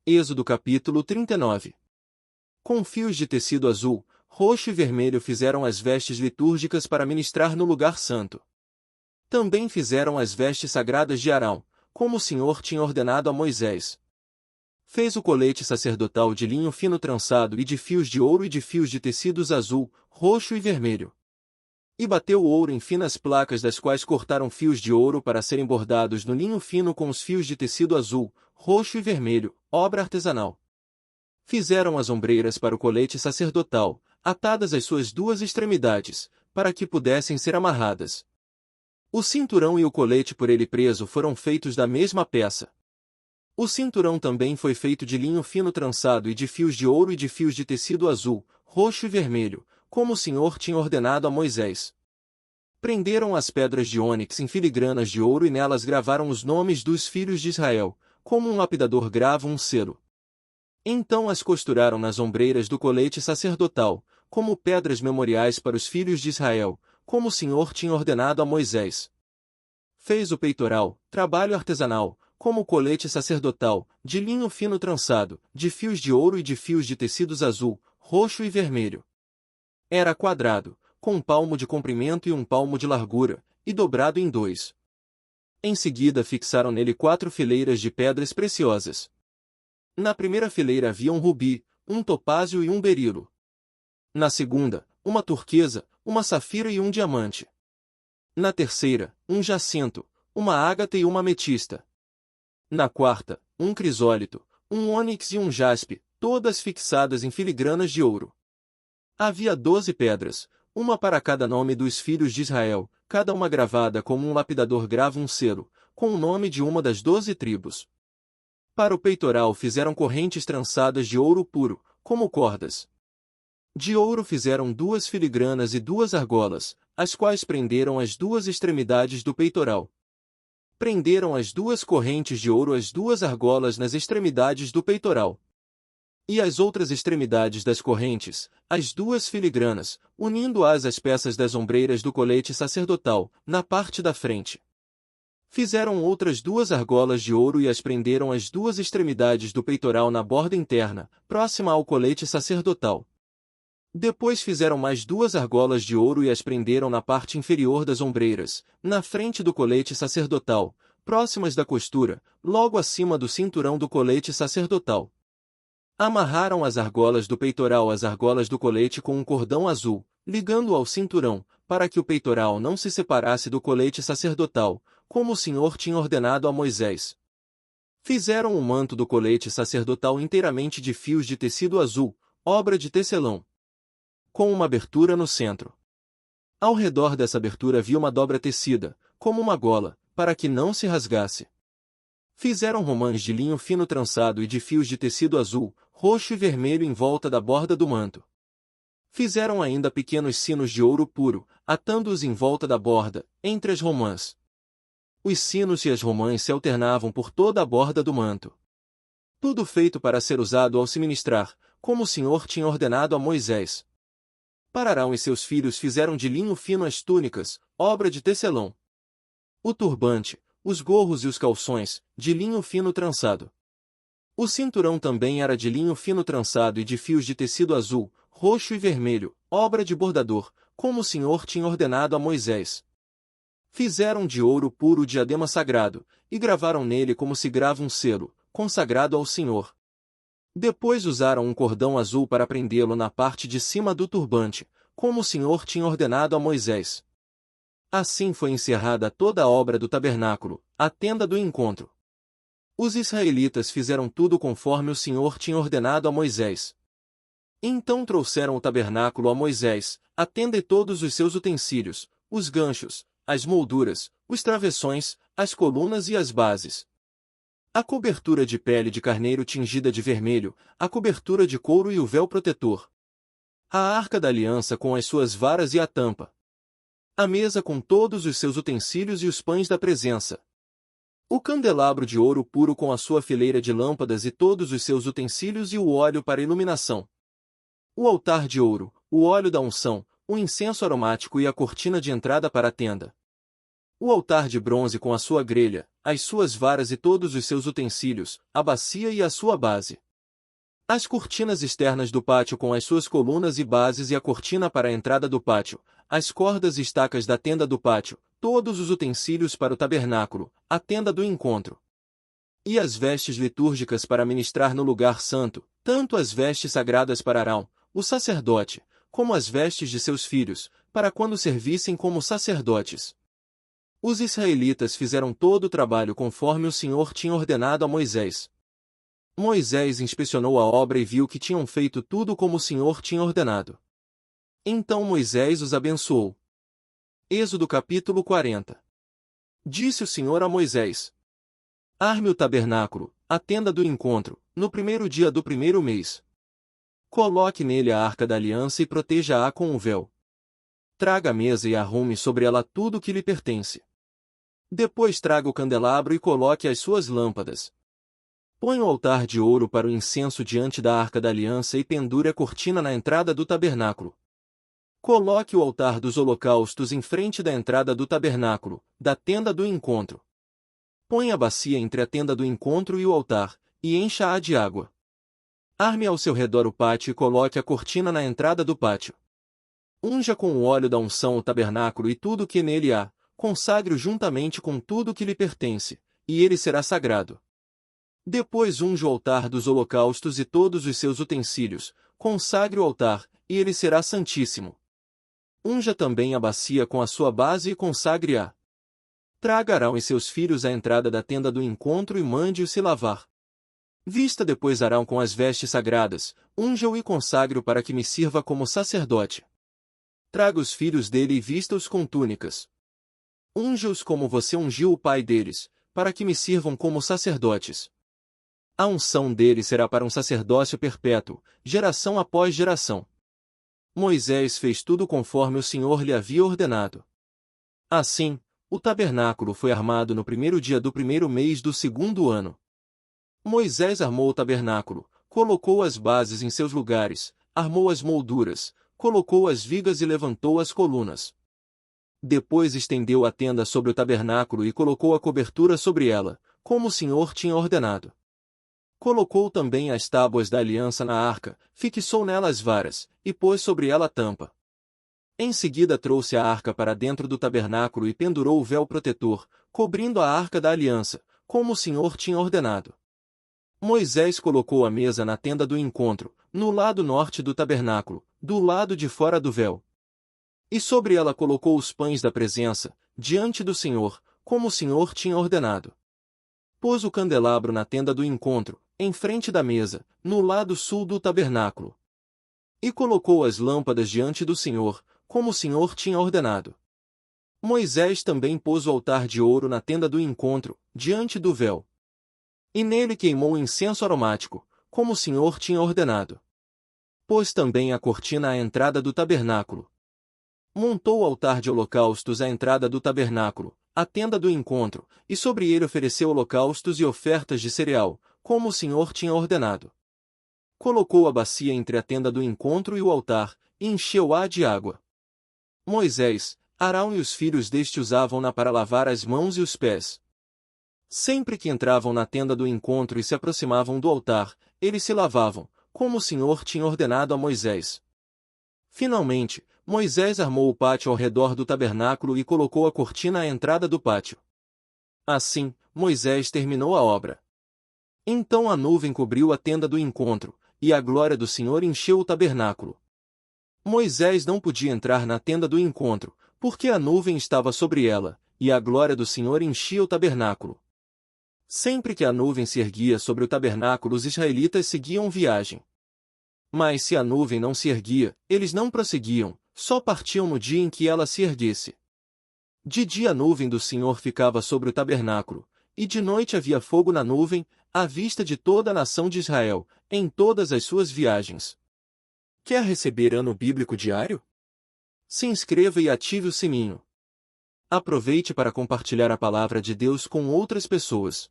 Êxodo capítulo 39. Com fios de tecido azul, roxo e vermelho fizeram as vestes litúrgicas para ministrar no lugar santo. Também fizeram as vestes sagradas de Arão, como o Senhor tinha ordenado a Moisés. Fez o colete sacerdotal de linho fino trançado e de fios de ouro e de fios de tecidos azul, roxo e vermelho. E bateu o ouro em finas placas, das quais cortaram fios de ouro para serem bordados no linho fino com os fios de tecido azul, roxo e vermelho, obra artesanal. Fizeram as ombreiras para o colete sacerdotal, atadas às suas duas extremidades, para que pudessem ser amarradas. O cinturão e o colete por ele preso foram feitos da mesma peça. O cinturão também foi feito de linho fino trançado e de fios de ouro e de fios de tecido azul, roxo e vermelho, como o Senhor tinha ordenado a Moisés. Prenderam as pedras de ônix em filigranas de ouro e nelas gravaram os nomes dos filhos de Israel, como um lapidador grava um selo. Então as costuraram nas ombreiras do colete sacerdotal, como pedras memoriais para os filhos de Israel, como o Senhor tinha ordenado a Moisés. Fez o peitoral, trabalho artesanal, como o colete sacerdotal, de linho fino trançado, de fios de ouro e de fios de tecidos azul, roxo e vermelho. Era quadrado, com um palmo de comprimento e um palmo de largura, e dobrado em dois. Em seguida fixaram nele 4 fileiras de pedras preciosas. Na primeira fileira havia um rubi, um topázio e um berilo. Na segunda, uma turquesa, uma safira e um diamante. Na terceira, um jacinto, uma ágata e uma ametista. Na quarta, um crisólito, um ônix e um jaspe, todas fixadas em filigranas de ouro. Havia 12 pedras, uma para cada nome dos filhos de Israel, cada uma gravada como um lapidador grava um selo, com o nome de uma das 12 tribos. Para o peitoral fizeram correntes trançadas de ouro puro, como cordas. De ouro fizeram 2 filigranas e 2 argolas, as quais prenderam as 2 extremidades do peitoral. Prenderam as 2 correntes de ouro as 2 argolas nas extremidades do peitoral. E as outras extremidades das correntes, as 2 filigranas, unindo-as às peças das ombreiras do colete sacerdotal, na parte da frente. Fizeram outras 2 argolas de ouro e as prenderam às 2 extremidades do peitoral na borda interna, próxima ao colete sacerdotal. Depois fizeram mais 2 argolas de ouro e as prenderam na parte inferior das ombreiras, na frente do colete sacerdotal, próximas da costura, logo acima do cinturão do colete sacerdotal. Amarraram as argolas do peitoral às argolas do colete com um cordão azul, ligando-o ao cinturão, para que o peitoral não se separasse do colete sacerdotal, como o Senhor tinha ordenado a Moisés. Fizeram o manto do colete sacerdotal inteiramente de fios de tecido azul, obra de tecelão, com uma abertura no centro. Ao redor dessa abertura havia uma dobra tecida, como uma gola, para que não se rasgasse. Fizeram romãs de linho fino trançado e de fios de tecido azul, roxo e vermelho em volta da borda do manto. Fizeram ainda pequenos sinos de ouro puro, atando-os em volta da borda, entre as romãs. Os sinos e as romãs se alternavam por toda a borda do manto. Tudo feito para ser usado ao se ministrar, como o Senhor tinha ordenado a Moisés. Para Arão e seus filhos fizeram de linho fino as túnicas, obra de tecelão. O turbante, os gorros e os calções, de linho fino trançado. O cinturão também era de linho fino trançado e de fios de tecido azul, roxo e vermelho, obra de bordador, como o Senhor tinha ordenado a Moisés. Fizeram de ouro puro o diadema sagrado, e gravaram nele como se grava um selo, consagrado ao Senhor. Depois usaram um cordão azul para prendê-lo na parte de cima do turbante, como o Senhor tinha ordenado a Moisés. Assim foi encerrada toda a obra do tabernáculo, a tenda do encontro. Os israelitas fizeram tudo conforme o Senhor tinha ordenado a Moisés. Então trouxeram o tabernáculo a Moisés, a tenda e todos os seus utensílios, os ganchos, as molduras, os travessões, as colunas e as bases. A cobertura de pele de carneiro tingida de vermelho, a cobertura de couro e o véu protetor. A arca da aliança com as suas varas e a tampa. A mesa com todos os seus utensílios e os pães da presença. O candelabro de ouro puro com a sua fileira de lâmpadas e todos os seus utensílios e o óleo para iluminação. O altar de ouro, o óleo da unção, o incenso aromático e a cortina de entrada para a tenda. o altar de bronze com a sua grelha, as suas varas e todos os seus utensílios, a bacia e a sua base. As cortinas externas do pátio com as suas colunas e bases e a cortina para a entrada do pátio, as cordas e estacas da tenda do pátio, todos os utensílios para o tabernáculo, a tenda do encontro. E as vestes litúrgicas para ministrar no lugar santo, tanto as vestes sagradas para Arão, o sacerdote, como as vestes de seus filhos, para quando servissem como sacerdotes. Os israelitas fizeram todo o trabalho conforme o Senhor tinha ordenado a Moisés. Moisés inspecionou a obra e viu que tinham feito tudo como o Senhor tinha ordenado. Então Moisés os abençoou. Êxodo capítulo 40. Disse o Senhor a Moisés: Arme o tabernáculo, a tenda do encontro, no primeiro dia do primeiro mês. Coloque nele a arca da aliança e proteja-a com um véu. Traga a mesa e arrume sobre ela tudo o que lhe pertence. Depois traga o candelabro e coloque as suas lâmpadas. Põe o altar de ouro para o incenso diante da arca da aliança e pendure a cortina na entrada do tabernáculo. Coloque o altar dos holocaustos em frente da entrada do tabernáculo, da tenda do encontro. Põe a bacia entre a tenda do encontro e o altar, e encha-a de água. Arme ao seu redor o pátio e coloque a cortina na entrada do pátio. Unja com o óleo da unção o tabernáculo e tudo o que nele há, consagre-o juntamente com tudo o que lhe pertence, e ele será sagrado. Depois unja o altar dos holocaustos e todos os seus utensílios, consagre o altar, e ele será santíssimo. Unja também a bacia com a sua base e consagre-a. Traga Arão e seus filhos à entrada da tenda do encontro e mande-o se lavar. Vista depois Arão com as vestes sagradas, unja-o e consagre-o para que me sirva como sacerdote. Traga os filhos dele e vista-os com túnicas. Unja-os como você ungiu o pai deles, para que me sirvam como sacerdotes. A unção dele será para um sacerdócio perpétuo, geração após geração. Moisés fez tudo conforme o Senhor lhe havia ordenado. Assim, o tabernáculo foi armado no primeiro dia do primeiro mês do segundo ano. Moisés armou o tabernáculo, colocou as bases em seus lugares, armou as molduras, colocou as vigas e levantou as colunas. Depois estendeu a tenda sobre o tabernáculo e colocou a cobertura sobre ela, como o Senhor tinha ordenado. Colocou também as tábuas da aliança na arca, fixou nela as varas, e pôs sobre ela a tampa. Em seguida trouxe a arca para dentro do tabernáculo e pendurou o véu protetor, cobrindo a arca da aliança, como o Senhor tinha ordenado. Moisés colocou a mesa na tenda do encontro, no lado norte do tabernáculo, do lado de fora do véu. E sobre ela colocou os pães da presença, diante do Senhor, como o Senhor tinha ordenado. Pôs o candelabro na tenda do encontro, em frente da mesa, no lado sul do tabernáculo. E colocou as lâmpadas diante do Senhor, como o Senhor tinha ordenado. Moisés também pôs o altar de ouro na tenda do encontro, diante do véu. E nele queimou incenso aromático, como o Senhor tinha ordenado. Pôs também a cortina à entrada do tabernáculo. Montou o altar de holocaustos à entrada do tabernáculo, a tenda do encontro, e sobre ele ofereceu holocaustos e ofertas de cereal, como o Senhor tinha ordenado. Colocou a bacia entre a tenda do encontro e o altar, e encheu-a de água. Moisés, Arão e os filhos deste usavam-na para lavar as mãos e os pés. Sempre que entravam na tenda do encontro e se aproximavam do altar, eles se lavavam, como o Senhor tinha ordenado a Moisés. Finalmente, Moisés armou o pátio ao redor do tabernáculo e colocou a cortina à entrada do pátio. Assim, Moisés terminou a obra. Então a nuvem cobriu a tenda do encontro, e a glória do Senhor encheu o tabernáculo. Moisés não podia entrar na tenda do encontro, porque a nuvem estava sobre ela, e a glória do Senhor enchia o tabernáculo. Sempre que a nuvem se erguia sobre o tabernáculo, os israelitas seguiam viagem. Mas se a nuvem não se erguia, eles não prosseguiam, só partiam no dia em que ela se erguesse. De dia a nuvem do Senhor ficava sobre o tabernáculo, e de noite havia fogo na nuvem, à vista de toda a nação de Israel, em todas as suas viagens. Quer receber ano bíblico diário? Se inscreva e ative o sininho. Aproveite para compartilhar a palavra de Deus com outras pessoas.